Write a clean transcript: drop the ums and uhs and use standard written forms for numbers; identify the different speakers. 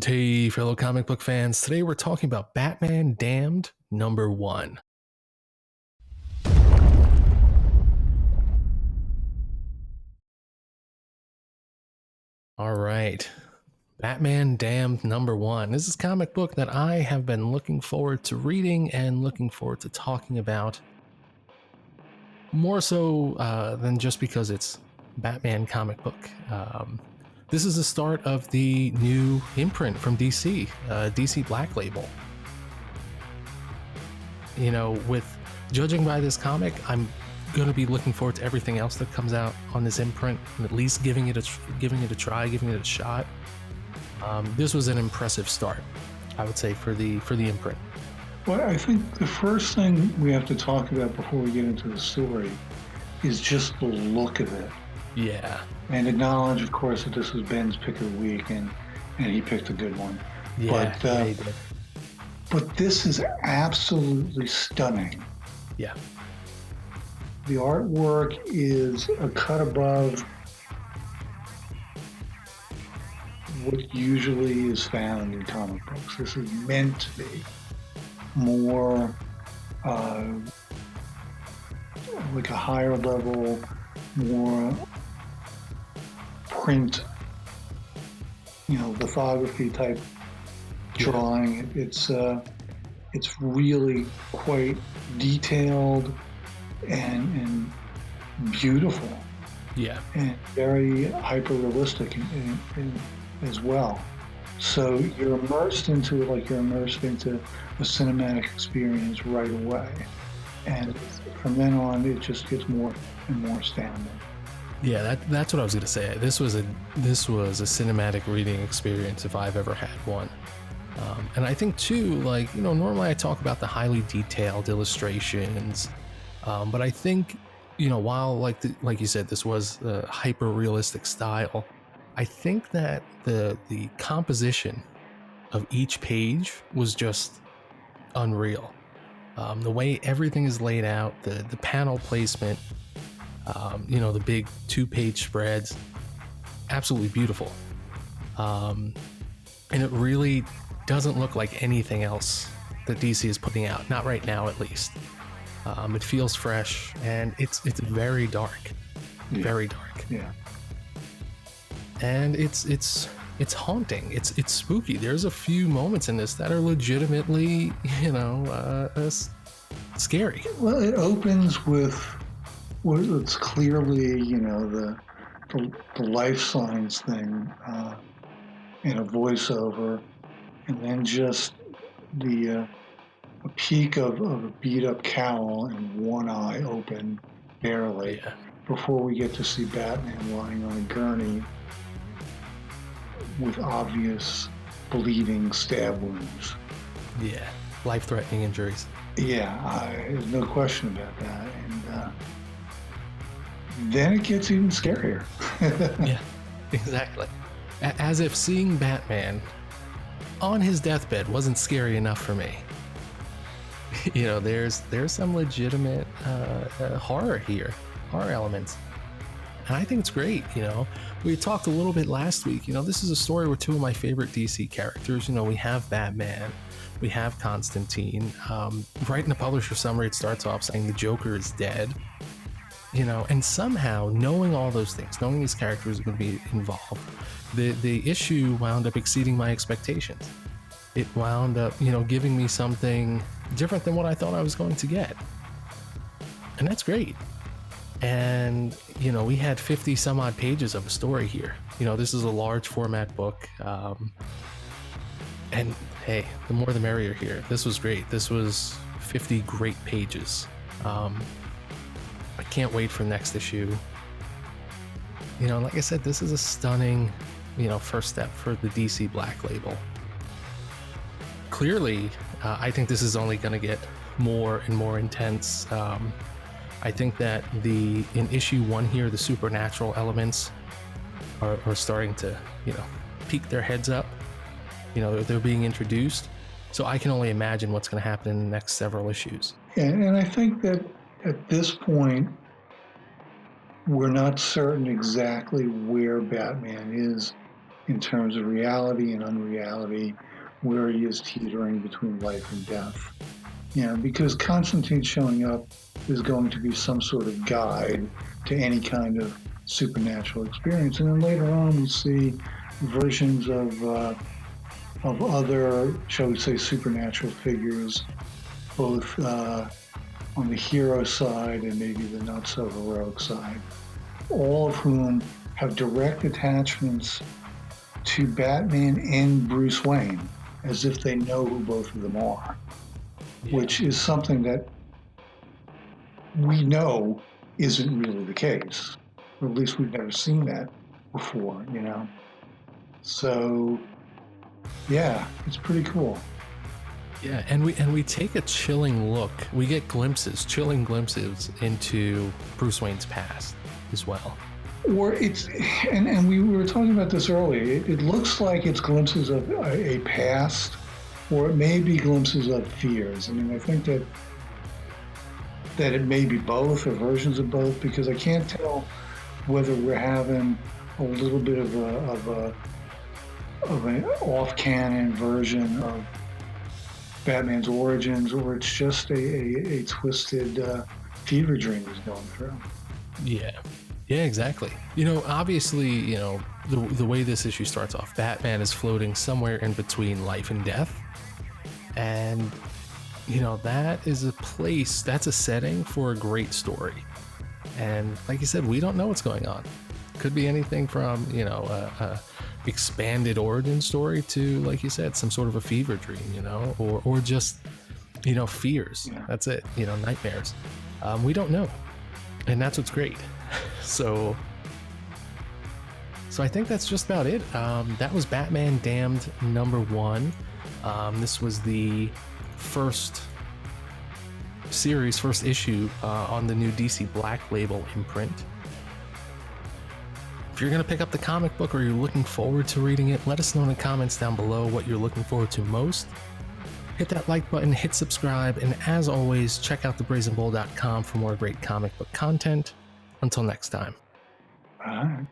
Speaker 1: Hey, fellow comic book fans. Today we're talking about Batman Damned #1. All right. Batman Damned #1. This is a comic book that I have been looking forward to reading and looking forward to talking about. More so than just because it's Batman comic book. This is the start of the new imprint from DC, DC Black Label. You know, with judging by this comic, I'm going to be looking forward to everything else that comes out on this imprint, and at least giving it a try, giving it a shot. This was an impressive start, I would say, for the imprint.
Speaker 2: Well, I think the first thing we have to talk about before we get into the story is just the look of it.
Speaker 1: Yeah.
Speaker 2: And acknowledge, of course, that this was Ben's pick of the week, and he picked a good one.
Speaker 1: Yeah, he did.
Speaker 2: But this is absolutely stunning.
Speaker 1: Yeah.
Speaker 2: The artwork is a cut above what usually is found in comic books. This is meant to be more like a higher level, more print, lithography type drawing. It's really quite detailed and beautiful.
Speaker 1: Yeah.
Speaker 2: And very hyper realistic as well. So you're immersed into it like you're immersed into a cinematic experience right away. And from then on, it just gets more and more astounding.
Speaker 1: Yeah, that's what I was gonna say. This was a cinematic reading experience if I've ever had one. And I think too, normally I talk about the highly detailed illustrations, but I think, while like you said, this was a hyper realistic style, I think that the composition of each page was just unreal. The way everything is laid out, the panel placement, the big 2-page spreads, absolutely beautiful. And it really doesn't look like anything else that DC is putting out, not right now at least. It feels fresh, and it's very dark, very dark.
Speaker 2: Yeah.
Speaker 1: And it's haunting. It's spooky. There's a few moments in this that are legitimately, scary.
Speaker 2: Well, it opens with what's clearly, the life signs thing in a voiceover, and then just a peak of a beat up cowl and one eye open barely, before we get to see Batman lying on a gurney with obvious bleeding stab wounds.
Speaker 1: Yeah, life-threatening injuries.
Speaker 2: Yeah, there's no question about that. And then it gets even scarier.
Speaker 1: Yeah, exactly. As if seeing Batman on his deathbed wasn't scary enough for me. There's some legitimate horror here, horror elements. And I think it's great. We talked a little bit last week. This is a story with two of my favorite DC characters. We have Batman, we have Constantine. Right in the publisher summary, it starts off saying the Joker is dead. And somehow, knowing all those things, knowing these characters are going to be involved, the issue wound up exceeding my expectations. It wound up, giving me something different than what I thought I was going to get. And that's great. And, we had 50 some odd pages of a story here. This is a large format book. And hey, the more the merrier here. This was great. This was 50 great pages. I can't wait for next issue. Like I said, this is a stunning, first step for the DC Black Label. Clearly, I think this is only going to get more and more intense. I think that in issue 1 here, the supernatural elements are starting to, peek their heads up. They're being introduced. So I can only imagine what's going to happen in the next several issues.
Speaker 2: And I think that at this point, we're not certain exactly where Batman is in terms of reality and unreality, where he is teetering between life and death. Because Constantine showing up is going to be some sort of guide to any kind of supernatural experience. And then later on, we see versions of other, shall we say, supernatural figures, both on the hero side and maybe the not so heroic side, all of whom have direct attachments to Batman and Bruce Wayne, as if they know who both of them are, which is something that we know isn't really the case, or at least we've never seen that before, So, yeah, it's pretty cool.
Speaker 1: Yeah, and we take a chilling look. We get chilling glimpses into Bruce Wayne's past as well.
Speaker 2: Or and we were talking about this earlier. It looks like it's glimpses of a past, or it may be glimpses of fears. I mean, I think that it may be both, or versions of both, because I can't tell whether we're having a little bit of an off-canon version of Batman's origins, or it's just a twisted fever dream he's going through.
Speaker 1: Yeah, exactly. Obviously, the way this issue starts off, Batman is floating somewhere in between life and death. And, that is that's a setting for a great story. And like you said, we don't know what's going on. Could be anything from, a expanded origin story to, like you said, some sort of a fever dream, or just, fears. Yeah. That's it, nightmares. We don't know. And that's what's great. So I think that's just about it. That was Batman Damned #1. This was the first issue on the new DC Black Label imprint. If you're going to pick up the comic book or you're looking forward to reading it, let us know in the comments down below what you're looking forward to most. Hit that like button, hit subscribe, and as always, check out thebrazenbull.com for more great comic book content. Until next time.
Speaker 2: All right.